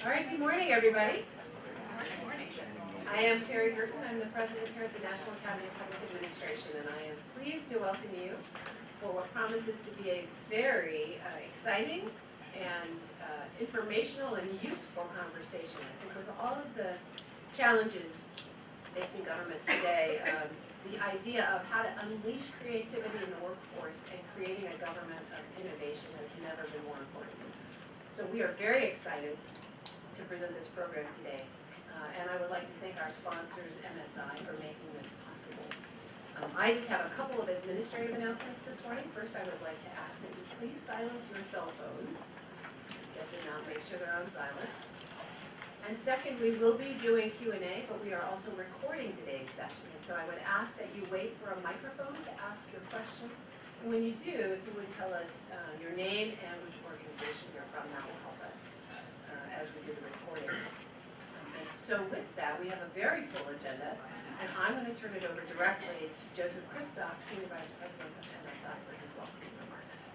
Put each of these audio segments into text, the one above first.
All right, good morning, everybody. Good morning. I am Terry Gerken. I'm the president here at the National Academy of Public Administration, and I am pleased to welcome you for what promises to be a very exciting and informational and useful conversation. I think with all of the challenges facing government today, the idea of how to unleash creativity in the workforce and creating a government of innovation has never been more important. So we are very excited to present this program today. And I would like to thank our sponsors, MSI, for making this possible. I just have a couple of administrative announcements this morning. First, I would like to ask that you please silence your cell phones. Get them out, make sure they're on silent. And second, we will be doing Q&A, but we are also recording today's session. And so I would ask that you wait for a microphone to ask your question. And when you do, if you would tell us your name and which organization you're from, that will help us as we do the recording. And so with that, we have a very full agenda, and I'm going to turn it over directly to Joseph Christoff, Senior Vice President of MSI, for his welcoming remarks.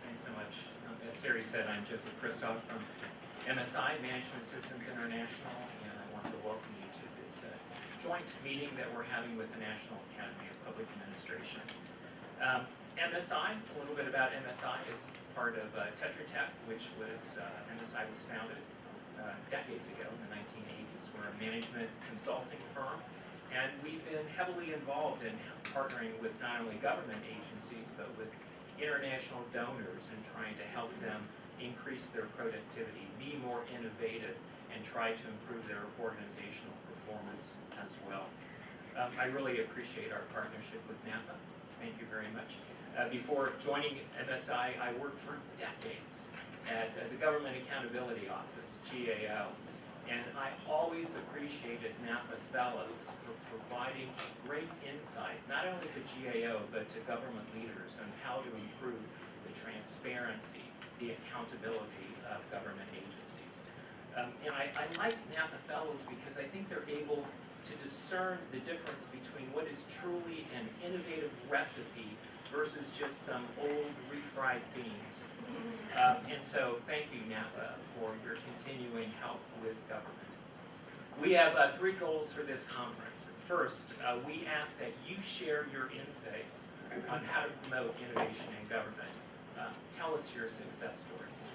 Thanks so much. As Terry said, I'm Joseph Christoff from MSI, Management Systems International, and I want to welcome you to this joint meeting that we're having with the National Academy of Public Administration. MSI, a little bit about MSI. It's part of Tetra Tech, which was, MSI was founded decades ago in the 1980s. We're a management consulting firm, and we've been heavily involved in partnering with not only government agencies, but with international donors and trying to help them increase their productivity, be more innovative, and try to improve their organizational performance as well. I really appreciate our partnership with NAPA. Thank you very much. Before joining MSI, I worked for decades at the Government Accountability Office, GAO, and I always appreciated NAPA Fellows for providing great insight, not only to GAO, but to government leaders on how to improve the transparency, the accountability of government agencies. And I like NAPA Fellows because I think they're able to discern the difference between what is truly an innovative recipe versus just some old refried beans. And so thank you, NAPA, for your continuing help with government. We have 3 goals for this conference. First, we ask that you share your insights on how to promote innovation in government. Tell us your success stories.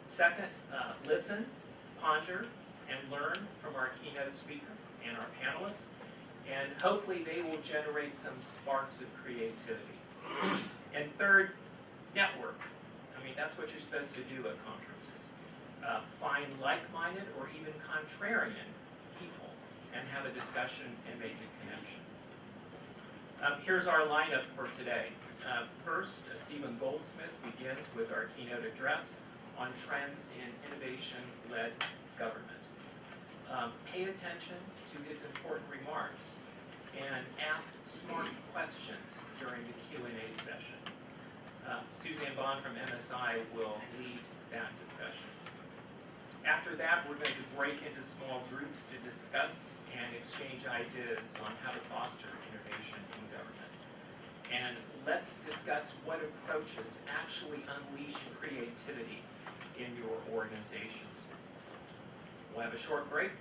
Second, listen, ponder, and learn from our keynote speaker and our panelists, and hopefully they will generate some sparks of creativity. And third, network. I mean, that's what you're supposed to do at conferences. Find like-minded or even contrarian people and have a discussion and make a connection. Here's our lineup for today. First, Stephen Goldsmith begins with our keynote address on trends in innovation-led government. Pay attention to his important remarks and ask smart questions during the Q&A session. Suzanne Bond from MSI will lead that discussion. After that, we're going to break into small groups to discuss and exchange ideas on how to foster innovation in government. And let's discuss what approaches actually unleash creativity in your organizations. We'll have a short break,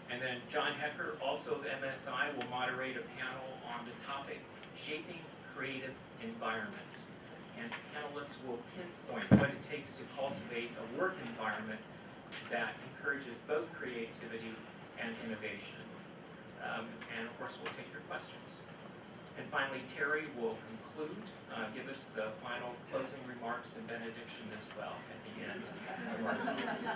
and then John Hecker, also of MSI, will moderate a panel on the topic, Shaping Creative Environments. And panelists will pinpoint what it takes to cultivate a work environment that encourages both creativity and innovation. And of course, we'll take your questions. And finally, Terry will conclude, give us the final closing remarks and benediction as well at the end of our meetings.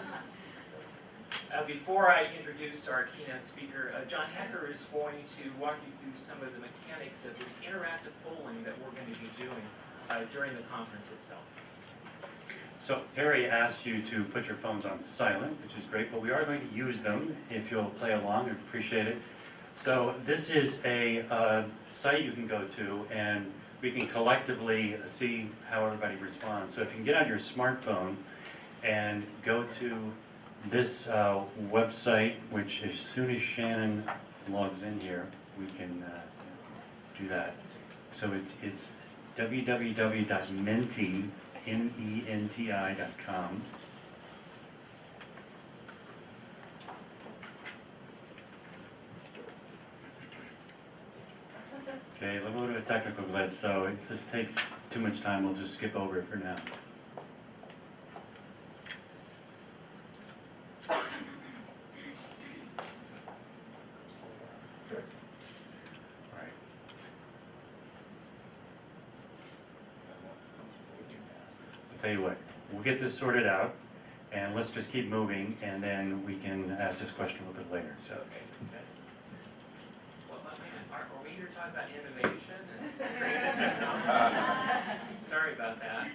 Before I introduce our keynote speaker, John Hecker is going to walk you through some of the mechanics of this interactive polling that we're going to be doing during the conference itself. So Terry asked you to put your phones on silent, which is great, but we are going to use them if you'll play along. I'd appreciate it. So this is a site you can go to, and we can collectively see how everybody responds. So if you can get on your smartphone and go to this website, which as soon as Shannon logs in here, we can do that. So it's www.menti.com. Okay, a little bit of a technical glitch, so if this takes too much time, we'll just skip over it for now. All right. I'll tell you what, we'll get this sorted out, and let's just keep moving, and then we can ask this question a little bit later, so. Okay. Well, man, are we here to talk about innovation and creative technology? Sorry about that.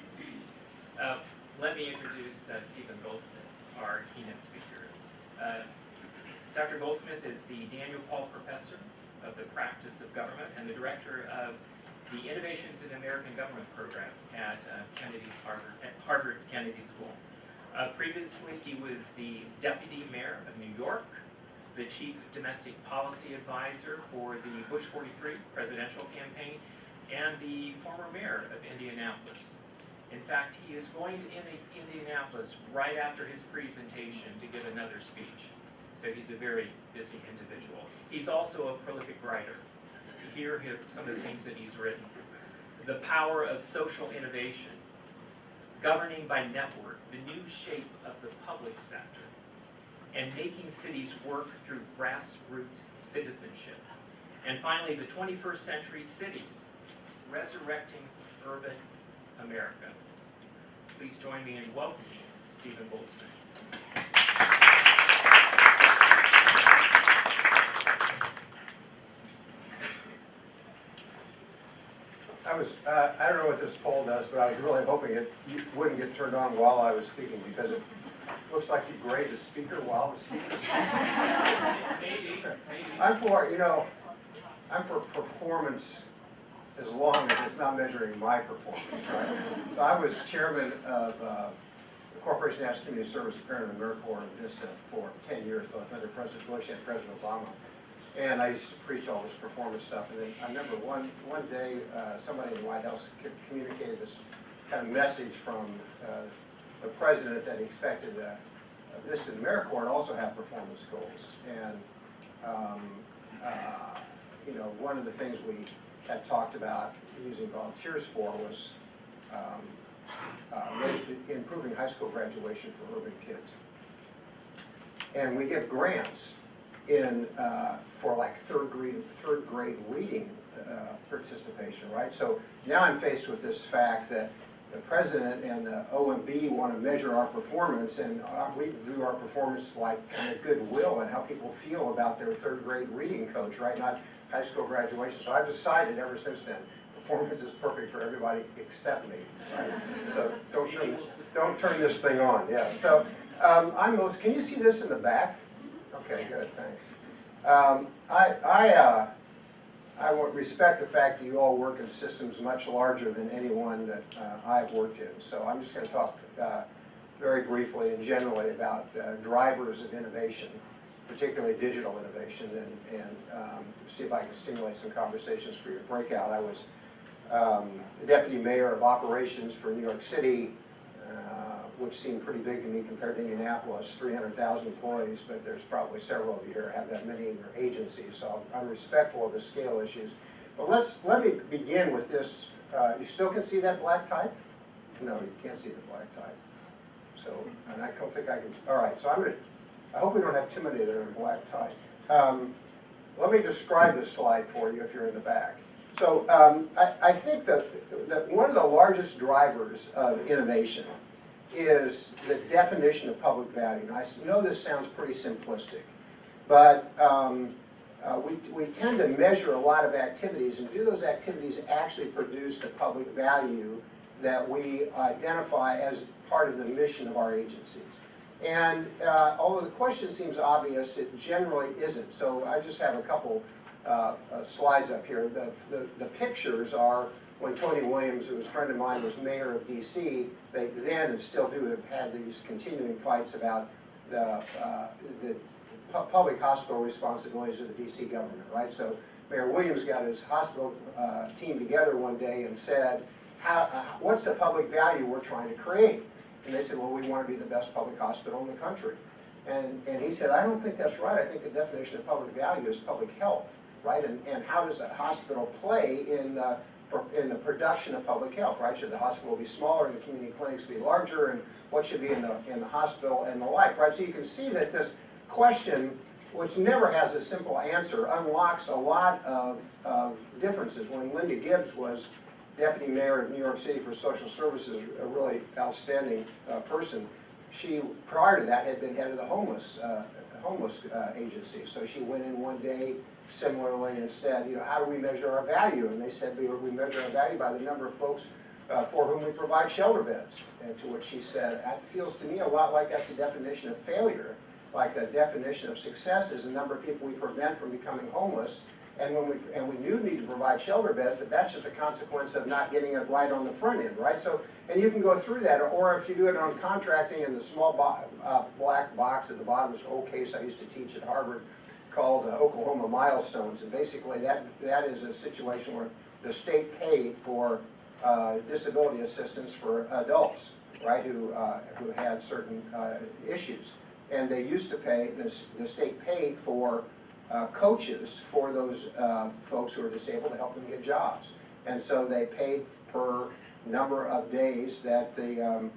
Let me introduce Stephen Goldsmith, our keynote speaker. Dr. Goldsmith is the Daniel Paul Professor of the Practice of Government and the Director of the Innovations in American Government program at Harvard's Kennedy School. Previously, he was the Deputy Mayor of New York, the Chief Domestic Policy Advisor for the Bush 43 presidential campaign, and the former mayor of Indianapolis. In fact, he is going to Indianapolis right after his presentation to give another speech. So he's a very busy individual. He's also a prolific writer. Here are some of the things that he's written. The Power of Social Innovation, Governing by Network, the New Shape of the Public Sector, and Making Cities Work Through Grassroots Citizenship. And finally, the 21st Century City, Resurrecting Urban America. Please join me in welcoming Stephen Goldsmith. I don't know what this poll does, but I was really hoping it wouldn't get turned on while I was speaking, because it looks like you grade the speaker while the speaker is speaking. Maybe. I'm for performance as long as it's not measuring my performance, right? So I was chairman of the Corporation National Community Service, parent of AmeriCorps and Vista for 10 years, both under President Bush and President Obama. And I used to preach all this performance stuff. And then I remember one day somebody in the White House communicated this kind of message from the president that he expected Vista and AmeriCorps to also have performance goals. And one of the things we had talked about using volunteers for was improving high school graduation for urban kids. And we give grants for like third grade reading participation, right? So now I'm faced with this fact that the president and the OMB want to measure our performance, and we view our performance like kind of goodwill and how people feel about their third grade reading coach, right? Not high school graduation. So I've decided ever since then, performance is perfect for everybody except me, right? So don't turn this thing on. Yeah. So can you see this in the back? Okay, good, thanks. I would respect the fact that you all work in systems much larger than any one that I've worked in. So I'm just going to talk very briefly and generally about drivers of innovation, particularly digital innovation, and see if I can stimulate some conversations for your breakout. I was the deputy mayor of operations for New York City, which seemed pretty big to me compared to Indianapolis, 300,000 employees, but there's probably several of you here have that many in your agencies, so I'm respectful of the scale issues. But let me begin with this. You still can see that black type? No, you can't see the black type. So, and I don't think I can, all right, so I hope we don't have too many that are in black type. Let me describe this slide for you if you're in the back. So I think that one of the largest drivers of innovation is the definition of public value. And I know this sounds pretty simplistic, but we tend to measure a lot of activities, and do those activities actually produce the public value that we identify as part of the mission of our agencies? And although the question seems obvious, it generally isn't. So I just have a couple slides up here. The pictures are when Tony Williams, who was a friend of mine, was mayor of D.C., they then and still do have had these continuing fights about the public hospital responsibilities of the D.C. government, right? So Mayor Williams got his hospital team together one day and said, what's the public value we're trying to create? And they said, well, we want to be the best public hospital in the country. And he said, I don't think that's right. I think the definition of public value is public health. right? And how does a hospital play in the production of public health, right? Should the hospital be smaller and the community clinics be larger, and what should be in the hospital and the like, right? So you can see that this question, which never has a simple answer, unlocks a lot of differences. When Linda Gibbs was deputy mayor of New York City for social services, a really outstanding person, she, prior to that, had been head of the homeless agency. So she went in one day similarly and said, you know, how do we measure our value? And they said we measure our value by the number of folks for whom we provide shelter beds. And to which she said, that feels to me a lot like that's a definition of failure. Like the definition of success is the number of people we prevent from becoming homeless. And we do need to provide shelter beds, but that's just a consequence of not getting it right on the front end, right? So, and you can go through that, or if you do it on contracting, and the small black box at the bottom is an old case I used to teach at Harvard called Oklahoma Milestones. And basically that is a situation where the state paid for disability assistance for adults, right, who had certain issues. And they used to pay, the state paid for coaches for those folks who are disabled to help them get jobs. And so they paid per number of days that the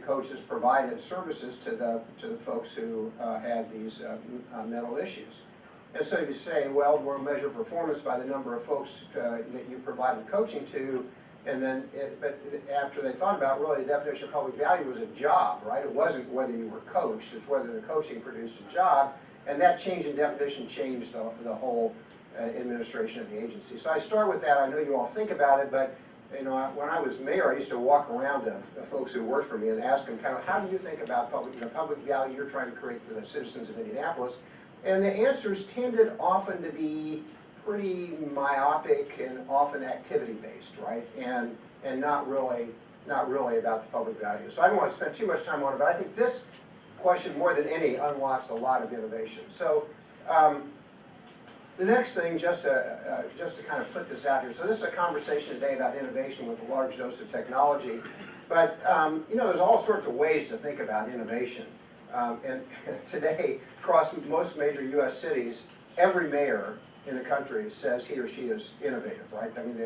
coaches provided services to the folks who had these mental issues. And so you say, well, we'll measure performance by the number of folks that you provided coaching to, and then, but after they thought about, really, the definition of public value was a job, right? It wasn't whether you were coached, it's whether the coaching produced a job, and that change in definition changed the whole administration of the agency. So I start with that. I know you all think about it, but you know, when I was mayor, I used to walk around to folks who worked for me and ask them kind of, how do you think about public value you're trying to create for the citizens of Indianapolis? And the answers tended often to be pretty myopic and often activity-based, right? And not really about the public value. So I don't want to spend too much time on it, but I think this question, more than any, unlocks a lot of innovation. So the next thing, just to kind of put this out here, so this is a conversation today about innovation with a large dose of technology, but you know, there's all sorts of ways to think about innovation. And today, across most major U.S. cities, every mayor in the country says he or she is innovative, right? I mean,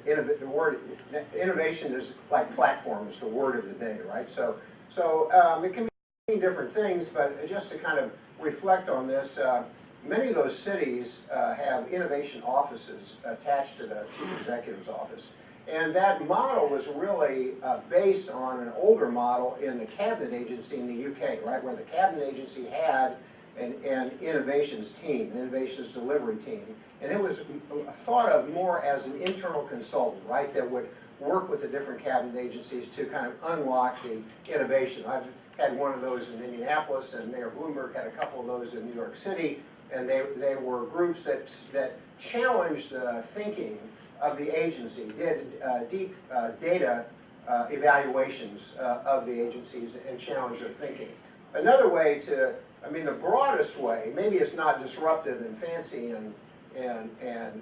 the word innovation is like platform, is the word of the day, right? So it can mean different things, but just to kind of reflect on this, many of those cities have innovation offices attached to the chief executive's office. And that model was really based on an older model in the cabinet agency in the UK, right, where the cabinet agency had an innovations team, an innovations delivery team. And it was thought of more as an internal consultant, right, that would work with the different cabinet agencies to kind of unlock the innovation. I've had one of those in Indianapolis, and Mayor Bloomberg had a couple of those in New York City, and they were groups that challenged the thinking of the agency, did deep data evaluations of the agencies and challenged their thinking. Another way to, I mean, the broadest way, maybe it's not disruptive and fancy and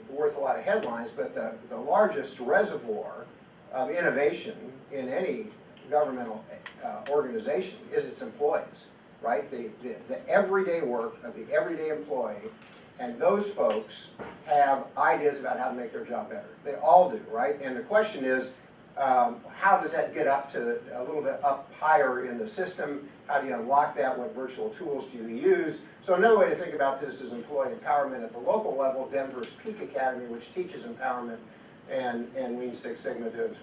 worth a lot of headlines, but the largest reservoir of innovation in any governmental organization is its employees, right? The everyday work of the everyday employee, and those folks have ideas about how to make their job better. They all do, right? And the question is, how does that get up to a little bit up higher in the system? How do you unlock that? What virtual tools do you use? So another way to think about this is employee empowerment at the local level. Denver's Peak Academy, which teaches empowerment and Lean Six Sigma to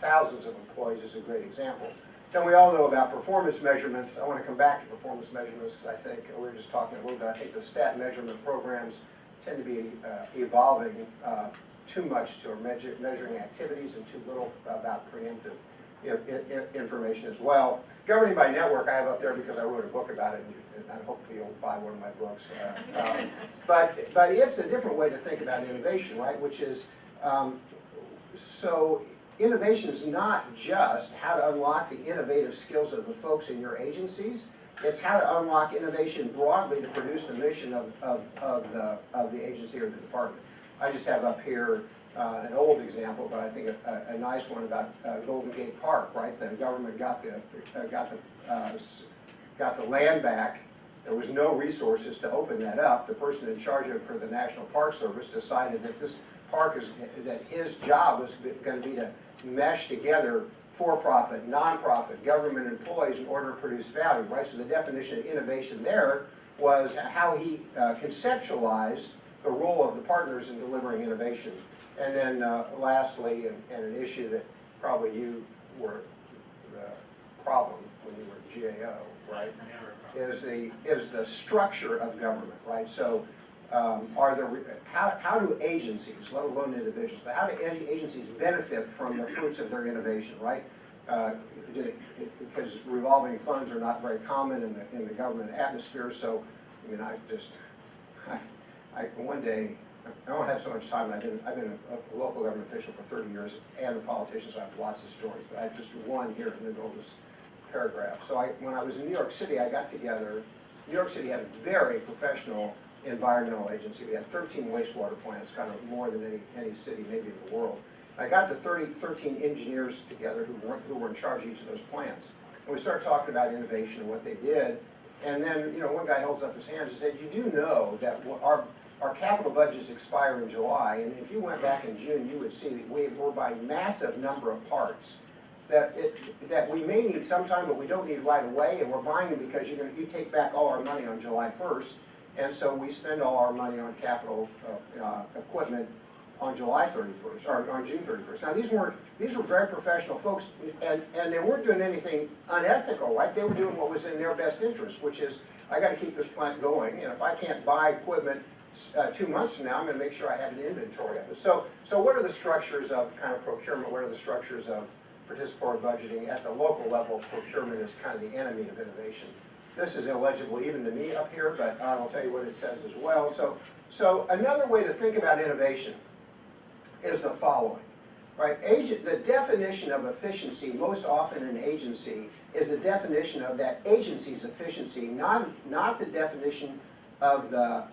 thousands of employees, is a great example. Then we all know about performance measurements. I want to come back to performance measurements because I think we were just talking a little bit. I think the stat measurement programs tend to be evolving too much to measuring activities and too little about preemptive information as well. Governing by network, I have up there because I wrote a book about it, and hopefully you'll buy one of my books. But it's a different way to think about innovation, right? Which is, so innovation is not just how to unlock the innovative skills of the folks in your agencies. It's how to unlock innovation broadly to produce the mission of the agency or the department. I just have up here an old example, but I think a nice one about Golden Gate Park, right? The government got the land back There was no resources to open that up. The person in charge of it for the National Park Service decided that this park that his job was going to be to mesh together for-profit, non-profit, government employees in order to produce value, right? So the definition of innovation there was how he conceptualized the role of the partners in delivering innovation. And then lastly, and an issue that probably you were the problem when you were GAO, right, is the structure of government, right? So how do agencies, let alone individuals, but how do agencies benefit from the fruits of their innovation, right? Because revolving funds are not very common in the government atmosphere, so I mean, one day, I don't have so much time. I've been a local government official for 30 years and a politician, so I have lots of stories. But I have just one here in the middle of this paragraph. So when I was in New York City, I got together. New York City had a very professional environmental agency. We had 13 wastewater plants, kind of more than any city maybe in the world. I got the 13 engineers together who were in charge of each of those plants. And we started talking about innovation and what they did. And then, one guy holds up his hands and said, "You do know that our capital budgets expire in July, and if you went back in June, you would see that we're buying a massive number of parts that we may need sometime, but we don't need right away, and we're buying them because you take back all our money on July 1st, and so we spend all our money on capital equipment on July 31st, or on June 31st. Now, these were very professional folks, and they weren't doing anything unethical, right? They were doing what was in their best interest, which is, I got to keep this plant going, and if I can't buy equipment 2 months from now, I'm going to make sure I have an inventory of it. So what are the structures of kind of procurement? What are the structures of participatory budgeting? At the local level, procurement is kind of the enemy of innovation. This is illegible even to me up here, but I'll tell you what it says as well. So another way to think about innovation is the following, right? The definition of efficiency most often in an agency is the definition of that agency's efficiency, not the definition of the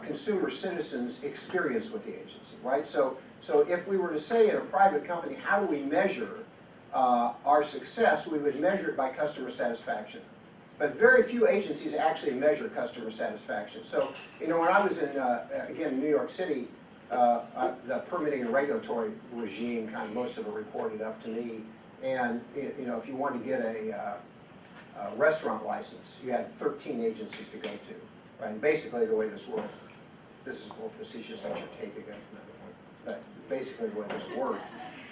consumer citizens' experience with the agency, right? So if we were to say in a private company, how do we measure our success, we would measure it by customer satisfaction. But very few agencies actually measure customer satisfaction. So, when I was in, again, New York City, the permitting and regulatory regime, kind of most of it reported up to me. And, if you wanted to get a restaurant license, you had 13 agencies to go to. Right? And basically the way this works, this is a little facetious, I should take again, but basically the way this worked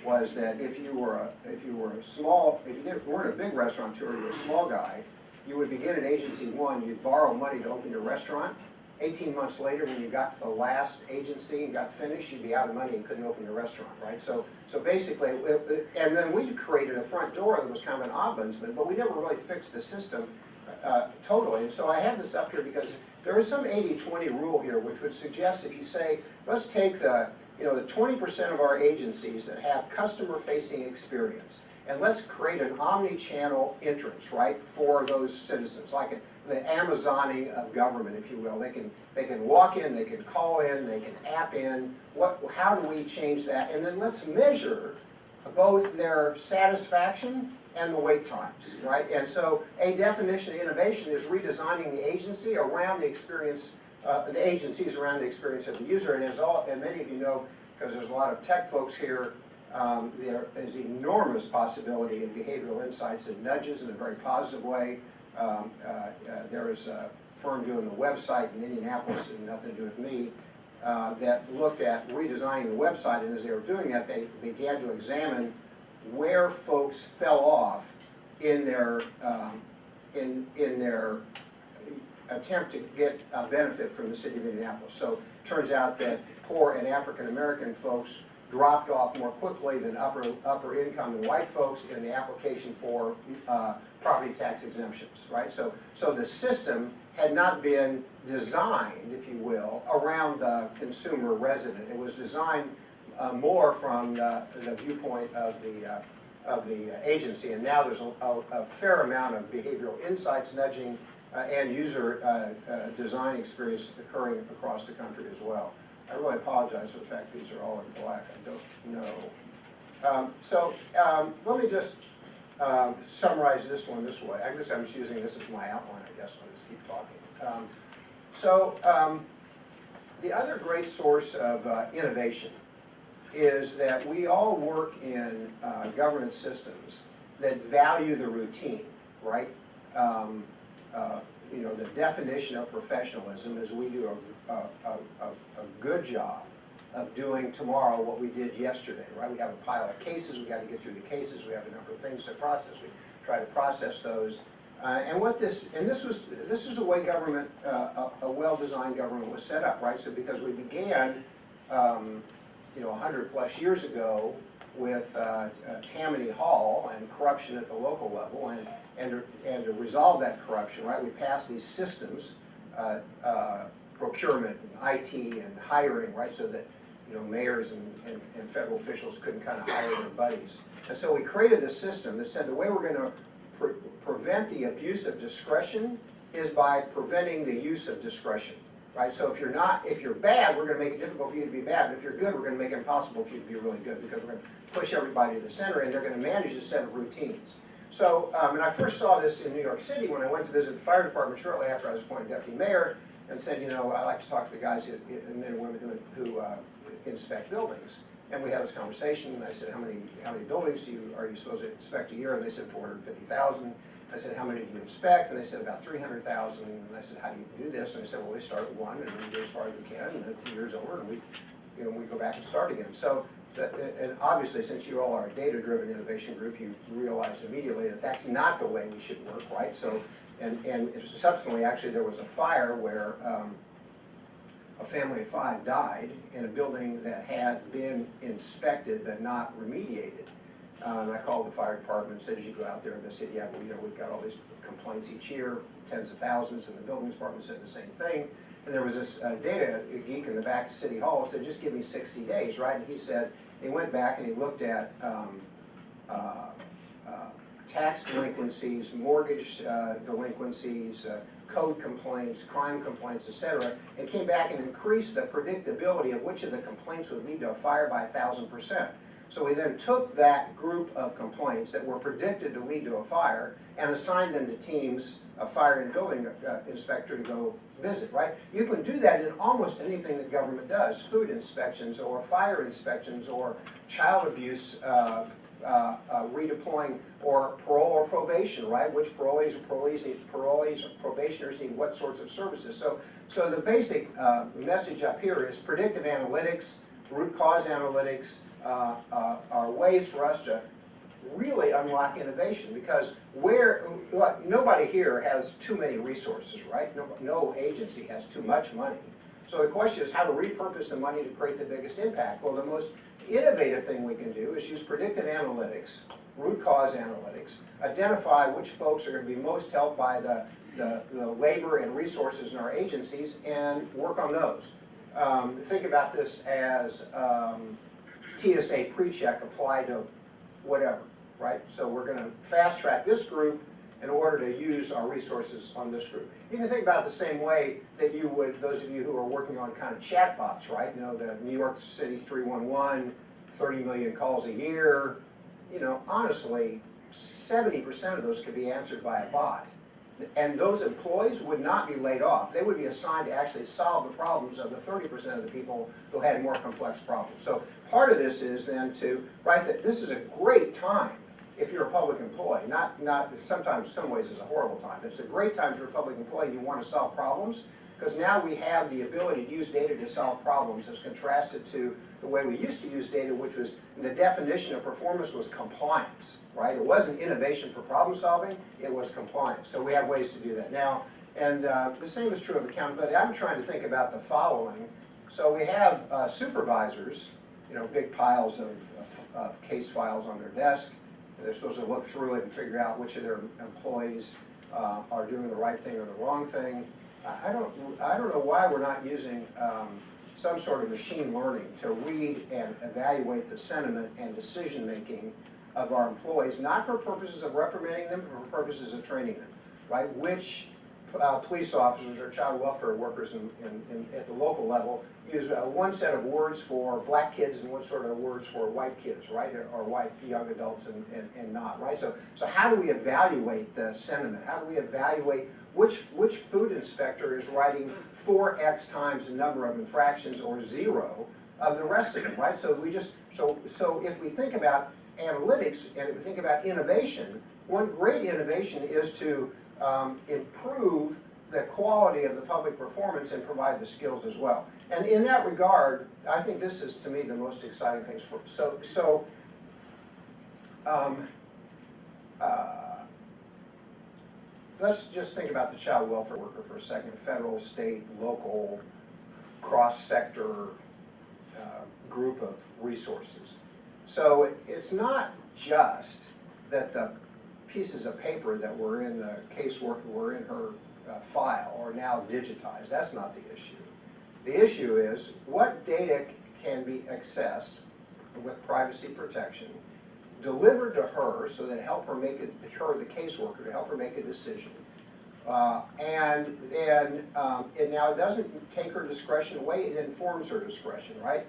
was that if you weren't a big restaurateur, you were a small guy, you would begin at agency 1, you'd borrow money to open your restaurant. 18 months later, when you got to the last agency and got finished, you'd be out of money and couldn't open your restaurant, right? So basically, and then we created a front door that was kind of an ombudsman, but we never really fixed the system totally. And so I have this up here because there is some 80-20 rule here, which would suggest if you say, let's take the 20% of our agencies that have customer-facing experience, and let's create an omni-channel entrance, right, for those citizens, like the Amazoning of government, if you will. They can walk in, they can call in, they can app in. How do we change that? And then let's measure both their satisfaction and the wait times, right? And so a definition of innovation is redesigning the agency around the experience, the agencies around the experience of the user. And and many of you know, because there's a lot of tech folks here, there is enormous possibility in behavioral insights and nudges in a very positive way. There is a firm doing the website in Indianapolis, and nothing to do with me, that looked at redesigning the website, and as they were doing that, they began to examine where folks fell off in their attempt to get a benefit from the city of Indianapolis. So it turns out that poor and African American folks dropped off more quickly than upper income and white folks in the application for property tax exemptions, right? So the system had not been designed, if you will, around the consumer resident. It was designed more from the viewpoint of the agency, and now there's a fair amount of behavioral insights, nudging, and user design experience occurring across the country as well. I really apologize for the fact these are all in black. I don't know. Let me just summarize this one this way. I guess I'm just using this as my outline, I guess, I'll just keep talking. The other great source of innovation is that we all work in government systems that value the routine, right? You know, the definition of professionalism is we do a good job of doing tomorrow what we did yesterday, right? We have a pile of cases, we got to get through the cases, we have a number of things to process, we try to process those. This is the way government, a well-designed government was set up, right? So because we began, you know, 100 plus years ago with Tammany Hall and corruption at the local level, and to resolve that corruption, right, we passed these systems, procurement and IT and hiring, right, so that, you know, mayors and federal officials couldn't kind of hire their buddies. And so we created this system that said the way we're going to prevent the abuse of discretion is by preventing the use of discretion, right? So if you're bad, we're going to make it difficult for you to be bad, but if you're good, we're going to make it impossible for you to be really good, because we're going to push everybody to the center, and they're going to manage a set of routines. So, and I first saw this in New York City when I went to visit the fire department shortly after I was appointed deputy mayor, and said, you know, I like to talk to the guys, men and women who inspect buildings. And we had this conversation, and I said, how many buildings are you supposed to inspect a year? And they said 450,000. I said, how many do you inspect? And they said about 300,000. And I said, how do you do this? And they said, well, we start at one, and we go as far as we can, and then 2 years over, and we go back and start again. So, and obviously, since you all are a data-driven innovation group, you realized immediately that that's not the way we should work, right? So, and subsequently, actually, there was a fire where a family of 5 died in a building that had been inspected but not remediated. And I called the fire department and said, did you go out there? And they said, yeah, well, you know, we've got all these complaints each year, tens of thousands, and the building department said the same thing. And there was this data geek in the back of City Hall and said, just give me 60 days, right? And he said, he went back and he looked at tax delinquencies, mortgage delinquencies, code complaints, crime complaints, etc., and came back and increased the predictability of which of the complaints would lead to a fire by 1,000%. So we then took that group of complaints that were predicted to lead to a fire and assigned them to teams, a fire and building inspector to go visit, right? You can do that in almost anything that government does, food inspections or fire inspections or child abuse redeploying, or parole or probation, right? Which parolees or probationers need what sorts of services. So the basic message up here is predictive analytics, root cause analytics are ways for us to really unlock innovation, because nobody here has too many resources, right? No agency has too much money. So the question is how to repurpose the money to create the biggest impact. Well, the most innovative thing we can do is use predictive analytics, root cause analytics, identify which folks are going to be most helped by the labor and resources in our agencies, and work on those. Think about this as TSA pre-check applied to whatever, right? So we're going to fast track this group in order to use our resources on this group. You can think about it the same way that you would, those of you who are working on kind of chatbots, right? You know, the New York City 311, 30 million calls a year. You know, honestly, 70% of those could be answered by a bot. And those employees would not be laid off. They would be assigned to actually solve the problems of the 30% of the people who had more complex problems. So part of this is then to write that this is a great time if you're a public employee. Not sometimes, some ways it's a horrible time. It's a great time if you're a public employee and you want to solve problems, because now we have the ability to use data to solve problems as contrasted to the way we used to use data, which was the definition of performance was compliance, right? It wasn't innovation for problem solving, it was compliance. So we have ways to do that now. And the same is true of accountability. I'm trying to think about the following. So we have supervisors, you know, big piles of case files on their desk. They're supposed to look through it and figure out which of their employees are doing the right thing or the wrong thing. I don't know why we're not using some sort of machine learning to read and evaluate the sentiment and decision making of our employees, not for purposes of reprimanding them, but for purposes of training them, right? Which police officers or child welfare workers at the local level use one set of words for black kids and one sort of words for white kids, right? Or white young adults and not, right? So how do we evaluate the sentiment? How do we evaluate which food inspector is writing 4x times the number of infractions or 0 of the rest of them, right? So so if we think about analytics and if we think about innovation, one great innovation is to improve the quality of the public performance and provide the skills as well. And in that regard, I think this is, to me, the most exciting things for, let's just think about the child welfare worker for a second, federal, state, local, cross-sector group of resources. So it's not just that the pieces of paper that were in the caseworker were in her file are now digitized. That's not the issue. The issue is what data can be accessed with privacy protection, delivered to her so that help her make it, her, the caseworker, to help her make a decision. And then it now doesn't take her discretion away, it informs her discretion, right?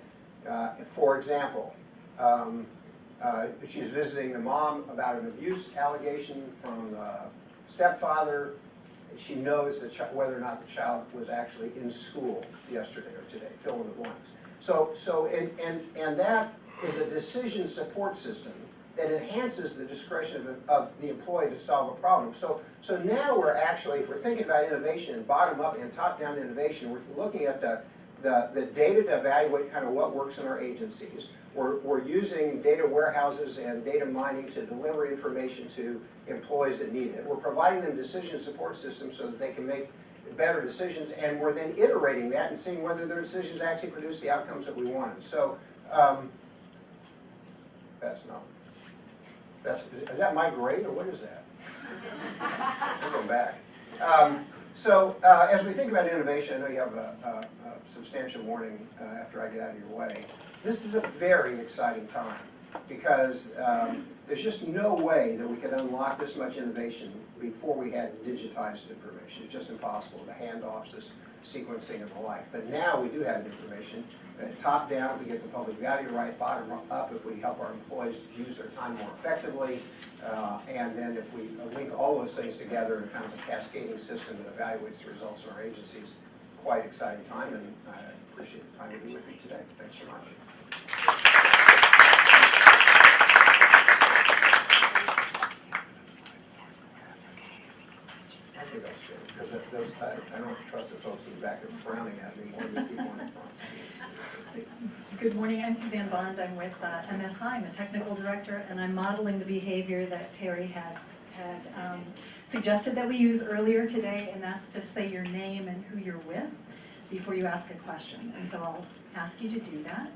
For example, she's visiting the mom about an abuse allegation from stepfather. She knows whether or not the child was actually in school yesterday or today, fill in the blanks. And that is a decision support system that enhances the discretion of the employee to solve a problem. So now we're actually, if we're thinking about innovation and bottom-up and top-down innovation, we're looking at the data to evaluate kind of what works in our agencies. We're using data warehouses and data mining to deliver information to employees that need it. We're providing them decision support systems so that they can make better decisions, and we're then iterating that and seeing whether their decisions actually produce the outcomes that we wanted. So is that my grade, or what is that? We'll go back. As we think about innovation, I know you have a substantial warning after I get out of your way. This is a very exciting time because there's just no way that we could unlock this much innovation before we had digitized information. It's just impossible, the handoffs, this sequencing and the like. But now we do have information. Top down, if we get the public value right, bottom up, if we help our employees use their time more effectively, and then if we link all those things together in kind of a cascading system that evaluates the results in our agencies. Quite exciting time, and I appreciate the time to be with you today. Thanks so much. I think I'll stay, because I don't trust the folks in the back are frowning at me more than people in the front. Good morning, I'm Suzanne Bond. I'm with MSI. I'm a technical director, and I'm modeling the behavior that Terry had suggested that we use earlier today, and that's to say your name and who you're with before you ask a question. And so I'll ask you to do that.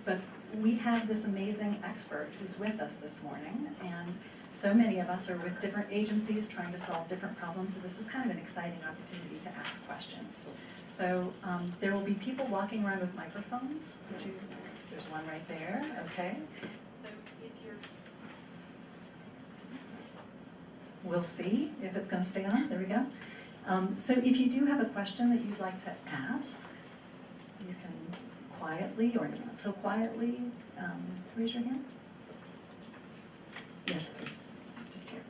But we have this amazing expert who's with us this morning, and so many of us are with different agencies trying to solve different problems, so this is kind of an exciting opportunity to ask questions. So there will be people walking around with microphones. There's one right there, okay. So if you're, we'll see if it's going to stay on, there we go. So if you do have a question that you'd like to ask, you can quietly or not so quietly raise your hand. Yes, please. Just here.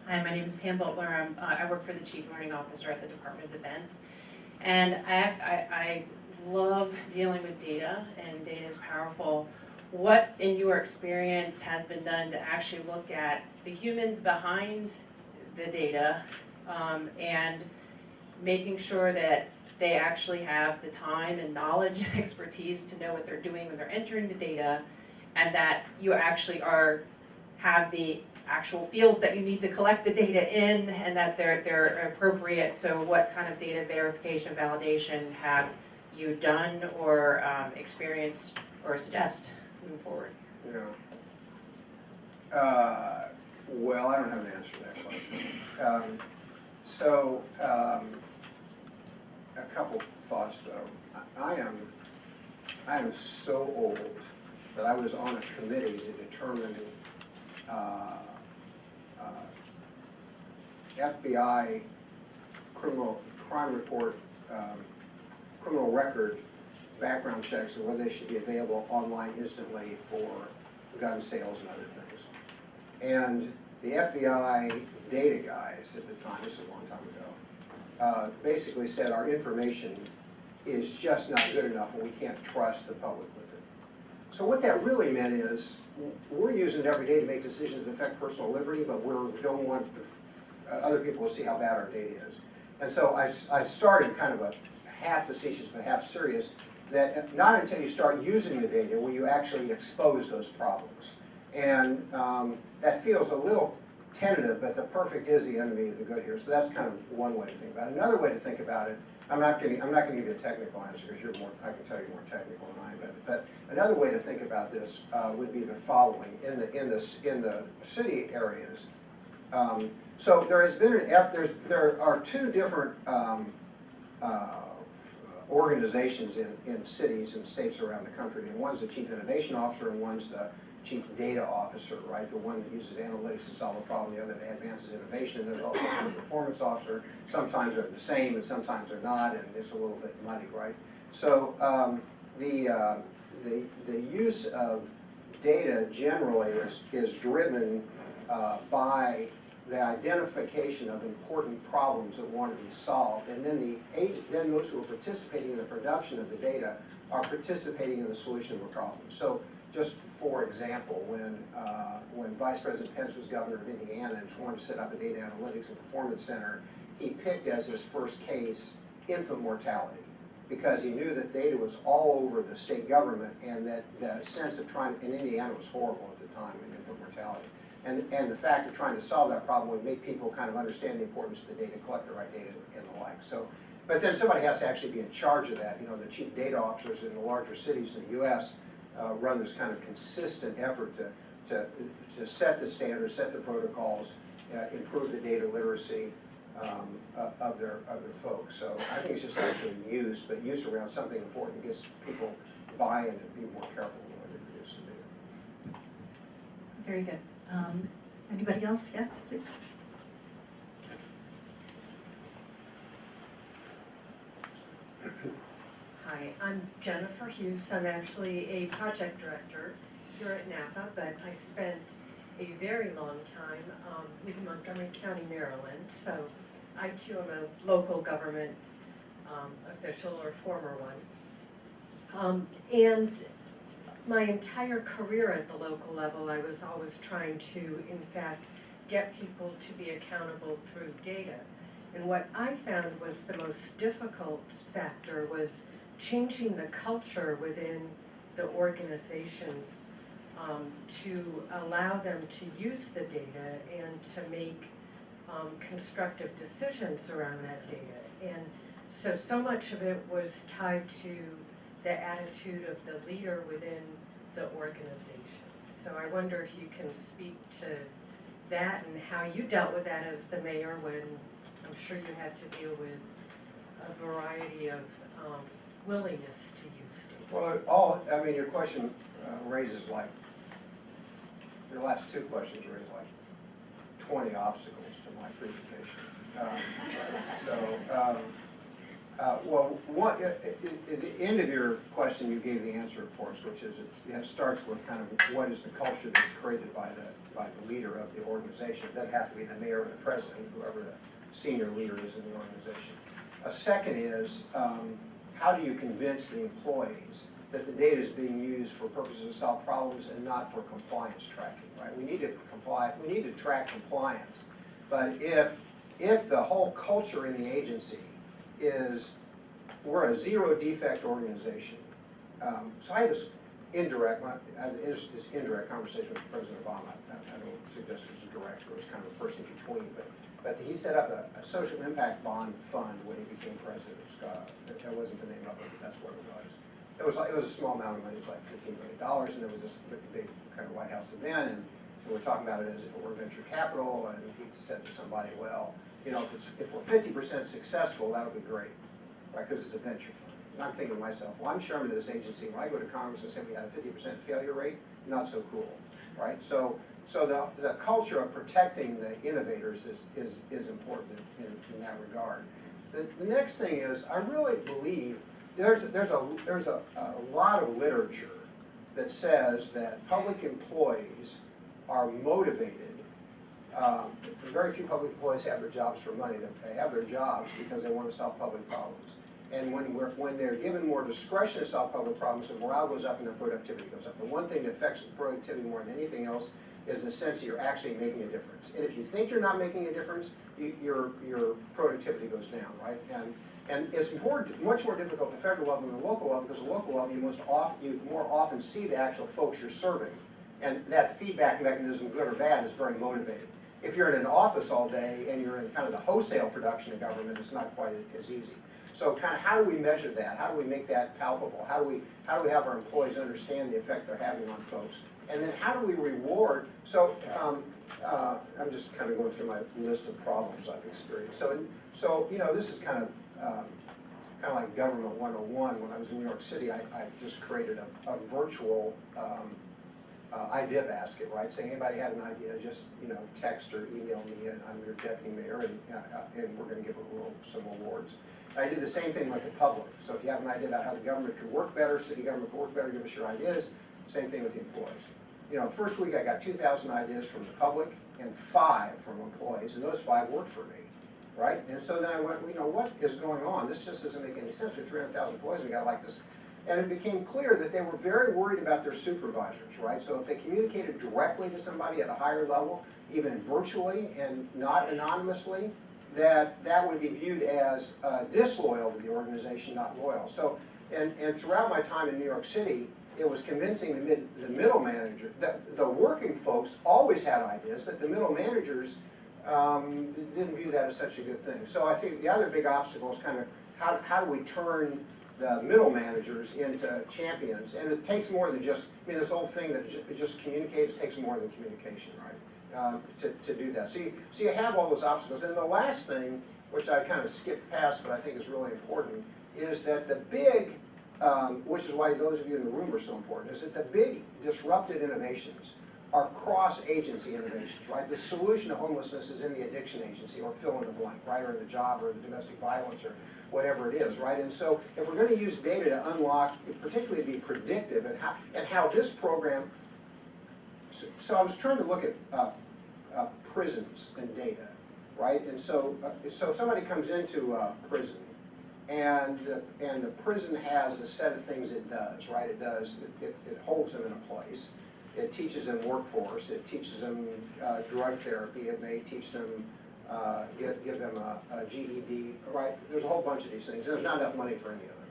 Hi, my name is Pam Butler. I work for the Chief Learning Officer at the Department of Defense. And I love dealing with data, and data is powerful. What, in your experience, has been done to actually look at the humans behind the data and making sure that they actually have the time and knowledge and expertise to know what they're doing when they're entering the data, and that you actually have the actual fields that you need to collect the data in, and that they're appropriate. So what kind of data verification, validation have you done or experienced or suggest moving forward? Yeah. Well, I don't have an answer to that question. A couple thoughts though. I am so old that I was on a committee to determine FBI crime report, criminal record background checks and whether they should be available online instantly for gun sales and other things. And the FBI data guys at the time, this is a long time ago, basically said our information is just not good enough and we can't trust the public with it. So what that really meant is we're using it every day to make decisions that affect personal liberty, but we don't want other people to see how bad our data is. And so I started kind of a half facetious but half serious, that not until you start using the data will you actually expose those problems. And that feels a little tentative, but the perfect is the enemy of the good here. So that's kind of one way to think about it. Another way to think about it, I'm not going to give you a technical answer because you're more, I can tell you more technical than I am. But another way to think about this would be the following: in the city areas. So there has been there are two different organizations in cities and states around the country, and one's the Chief Innovation Officer and one's the Chief Data Officer, right? The one that uses analytics to solve a problem, the other that advances innovation, and there's also the Performance Officer. Sometimes they're the same and sometimes they're not, and it's a little bit muddy, right? So the use of data generally is driven by the identification of important problems that want to be solved, and then then those who are participating in the production of the data are participating in the solution of the problem. So, just for example, when Vice President Pence was governor of Indiana and wanted to set up a data analytics and performance center, he picked as his first case infant mortality, because he knew that data was all over the state government, and that the sense of trying in Indiana was horrible at the time in infant mortality. And the fact of trying to solve that problem would make people kind of understand the importance of the data, collect the right data, and the like. So, but then somebody has to actually be in charge of that. You know, the chief data officers in the larger cities in the U.S. Run this kind of consistent effort to set the standards, set the protocols, improve the data literacy of their folks. So I think it's just actually use, but use around something important gets people buy-in and be more careful when they produce the data. Very good. Anybody else? Yes, please. Hi, I'm Jennifer Hughes. I'm actually a project director here at Napa, but I spent a very long time in Montgomery County, Maryland. So I too am a local government official, or former one. And my entire career at the local level, I was always trying to, in fact, get people to be accountable through data. And what I found was the most difficult factor was changing the culture within the organizations to allow them to use the data and to make constructive decisions around that data. And so much of it was tied to the attitude of the leader within the organization. So I wonder if you can speak to that and how you dealt with that as the mayor, when I'm sure you had to deal with a variety of willingness to use data. Well, I mean, your question raises your last two questions raise 20 obstacles to my presentation. At the end of your question, you gave the answer, of course, which is it starts with kind of what is the culture that's created by the leader of the organization. It doesn't have to be the mayor or the president, whoever the senior leader is in the organization. A second is how do you convince the employees that the data is being used for purposes to solve problems and not for compliance tracking, right? We need to comply. We need to track compliance. But if the whole culture in the agency is we're a zero defect organization. So I had this indirect conversation with President Obama. I don't suggest it was direct, or it was kind of a person between, but he set up a social impact bond fund when he became president. That wasn't the name of it, but that's what it was. It was a small amount of money, it was like $15 million, and there was this big kind of White House event, and we were talking about it as if it were venture capital, and he said to somebody, well, you know, if we're 50% successful, that'll be great, right, because it's a venture fund. And I'm thinking to myself, well, I'm chairman of this agency, when I go to Congress and say we had a 50% failure rate, not so cool, right? So So the culture of protecting the innovators is important in that regard. The next thing is, I really believe there's a lot of literature that says that public employees are motivated. Very few public employees have their jobs for money. They have their jobs because they want to solve public problems. And when they're given more discretion to solve public problems, the morale goes up and their productivity goes up. The one thing that affects productivity more than anything else is the sense that you're actually making a difference. And if you think you're not making a difference, your productivity goes down, right? And it's much more difficult at the federal level than the local level, because the local level you more often see the actual folks you're serving. And that feedback mechanism, good or bad, is very motivating. If you're in an office all day and you're in kind of the wholesale production of government, it's not quite as easy. So kind of how do we measure that? How do we make that palpable? How do we have our employees understand the effect they're having on folks? And then how do we reward? So I'm just kind of going through my list of problems I've experienced. So you know, this is kind of like Government 101. When I was in New York City, I just created a virtual idea basket, right? Saying anybody had an idea, just text or email me, and I'm your deputy mayor, and we're going to give some awards. And I did the same thing with the public. So if you have an idea about how the government could work better, city government could work better, give us your ideas. Same thing with the employees. First week I got 2,000 ideas from the public and 5 from employees, and those 5 worked for me, right? And so then I went, what is going on? This just doesn't make any sense. With 300,000 employees, we got like this. And it became clear that they were very worried about their supervisors, right? So if they communicated directly to somebody at a higher level, even virtually and not anonymously, that would be viewed as disloyal to the organization, not loyal. So, and throughout my time in New York City, it was convincing the middle manager, the working folks always had ideas, but the middle managers didn't view that as such a good thing. So I think the other big obstacle is kind of how do we turn the middle managers into champions? And it takes more than just, this whole thing that it just communicates takes more than communication, right? To do that. So you have all those obstacles. And the last thing, which I kind of skipped past but I think is really important, is that the big, which is why those of you in the room are so important, is that the big disruptive innovations are cross-agency innovations, right? The solution to homelessness is in the addiction agency, or fill in the blank, right? Or in the job, or the domestic violence, or whatever it is, right? And so if we're going to use data to unlock, particularly to be predictive, and how this program, so I was trying to look at prisons and data, right? And so somebody comes into a prison, and the prison has a set of things it does, right? It holds them in a place. It teaches them workforce. It teaches them drug therapy. It may teach them, give them a GED, right? There's a whole bunch of these things. There's not enough money for any of them,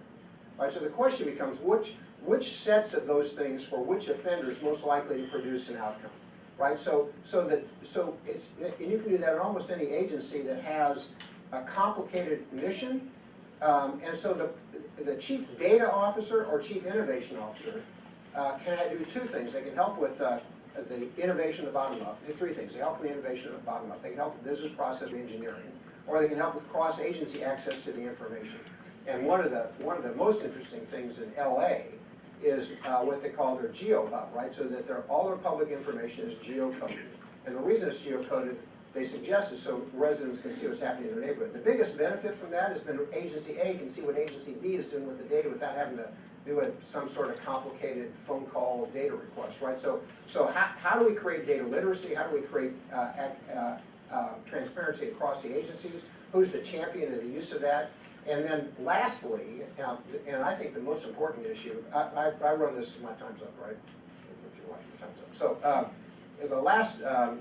right? So the question becomes, which sets of those things for which offender is most likely to produce an outcome, right? And you can do that in almost any agency that has a complicated mission. And so the chief data officer or chief innovation officer can do 2 things. They can help with the innovation of the bottom up. 3 things. They help with the innovation of the bottom up. They can help with business process engineering, or they can help with cross-agency access to the information. And one of the most interesting things in LA is what they call their geo-hub, right? So that all their public information is geocoded. And the reason it's geocoded, they suggest it so residents can see what's happening in their neighborhood. The biggest benefit from that is then agency A can see what agency B is doing with the data without having to do some sort of complicated phone call data request, right? So how do we create data literacy? How do we create transparency across the agencies? Who's the champion of the use of that? And then lastly, and I think the most important issue, I run this, my time's up, right? If you're watching, my time's up. So in the last, I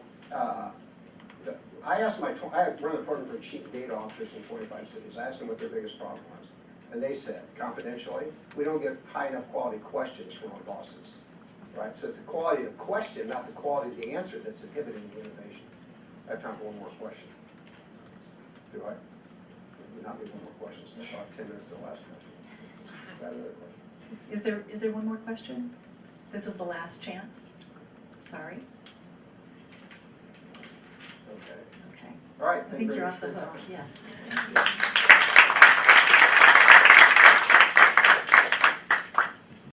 run the program for chief data officers in 25 cities. I asked them what their biggest problem was. And they said, confidentially, we don't get high enough quality questions from our bosses, right? So it's the quality of the question, not the quality of the answer, that's inhibiting the innovation. I have time for one more question. Do I? Not be one more question, so about 10 minutes to the last question. Is that another question? Is there one more question? This is the last chance. Sorry. Okay. Okay. All right. I think you're off the hook, yes. Thank you.